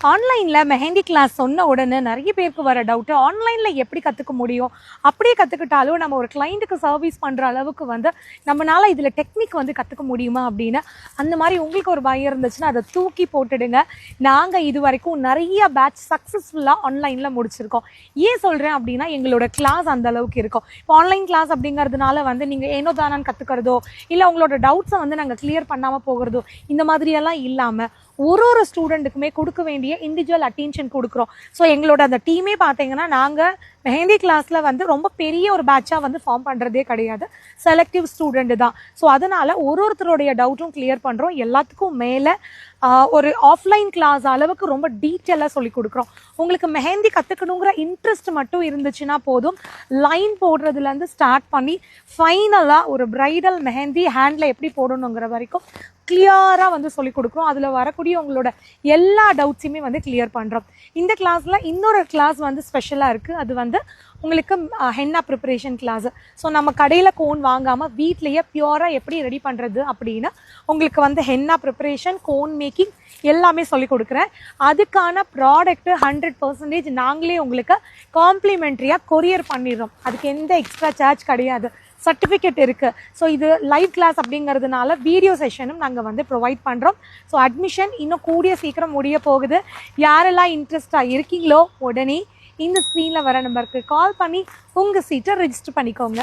ஆன்லைன்ல மெஹந்தி கிளாஸ் சொன்ன உடனே நிறைய பேருக்கு வர டவுட், ஆன்லைன்ல எப்படி கத்துக்க முடியும்? அப்படியே கத்துக்கிட்டாலும் நம்ம ஒரு கிளையண்ட்டுக்கு சர்வீஸ் பண்ற அளவுக்கு நம்மனால இதுல டெக்னிக் கத்துக்க முடியுமா அப்படின்னு அந்த மாதிரி உங்களுக்கு ஒரு பயம் இருந்துச்சுன்னா அதை தூக்கி போட்டுடுங்க. நாங்க இது வரைக்கும் நிறைய பேட்ச் சக்சஸ்ஃபுல்லா ஆன்லைன்ல முடிச்சிருக்கோம். ஏன் சொல்றேன் அப்படின்னா, எங்களோட கிளாஸ் அந்த அளவுக்கு இருக்கும். இப்போ ஆன்லைன் கிளாஸ் அப்படிங்கிறதுனால நீங்க ஏனோ தானான்னு கத்துக்கிறதோ இல்ல உங்களோட டவுட்ஸை நாங்க கிளியர் பண்ணாம போகிறதோ இந்த மாதிரி எல்லாம் இல்லாம ஒரு ஸ்டூடெண்ட்டுக்குமே கொடுக்க வேண்டிய இண்டிவிஜுவல் அட்டென்ஷன் கொடுக்குறோம். ஸோ எங்களோட அந்த டீமே பார்த்தீங்கன்னா, நாங்கள் மெஹந்தி கிளாஸில் ரொம்ப பெரிய ஒரு பேட்சாக ஃபார்ம் பண்ணுறதே கிடையாது, செலக்டிவ் ஸ்டூடெண்ட் தான். ஸோ அதனால் ஒருத்தருடைய டவுட்டும் கிளியர் பண்ணுறோம். எல்லாத்துக்கும் மேலே ஒரு ஆஃப்லைன் கிளாஸ் அளவுக்கு ரொம்ப டீட்டெயிலாக சொல்லி கொடுக்குறோம். உங்களுக்கு மெஹந்தி கற்றுக்கணுங்கிற இன்ட்ரெஸ்ட் மட்டும் இருந்துச்சுன்னா போதும், லைன் போடுறதுலேருந்து ஸ்டார்ட் பண்ணி ஃபைனலாக ஒரு பிரைடல் மெஹந்தி ஹேண்டில் எப்படி போடணுங்கிற வரைக்கும் கிளியராக சொல்லி கொடுக்குறோம். அதில் வரக்கூடிய உங்களோட எல்லா டவுட்ஸையுமே கிளியர் பண்ணுறோம். இந்த கிளாஸில் இன்னொரு கிளாஸ் ஸ்பெஷலாக இருக்குது. அது உங்களுக்கு ஹென்னா ப்ரிப்பரேஷன் கிளாஸ். ஸோ நம்ம கடையில் கோன் வாங்காமல் வீட்லேயே பியூராக எப்படி ரெடி பண்ணுறது அப்படின்னு உங்களுக்கு ஹென்னா ப்ரிப்பரேஷன், கோன் மேக்கிங் எல்லாமே சொல்லி கொடுக்குறேன். அதுக்கான ப்ராடக்ட்டு 100% நாங்களே உங்களுக்கு காம்ப்ளிமெண்ட்ரியாக கொரியர் பண்ணிடுறோம். அதுக்கு எந்த எக்ஸ்ட்ரா சார்ஜ் கிடையாது, சர்டிஃபிகேட் இருக்குது. ஸோ இது லைவ் கிளாஸ் அப்படிங்கிறதுனால வீடியோ செஷனும் நாங்கள் ப்ரொவைட் பண்ணுறோம். ஸோ அட்மிஷன் இன்னும் கூடிய சீக்கிரம் முடிய போகுது. யாரெல்லாம் இன்ட்ரெஸ்டாக இருக்கீங்களோ உடனே இந்த ஸ்க்ரீனில் வர நம்பருக்கு கால் பண்ணி உங்கள் சீட்டை ரெஜிஸ்டர் பண்ணிக்கோங்க.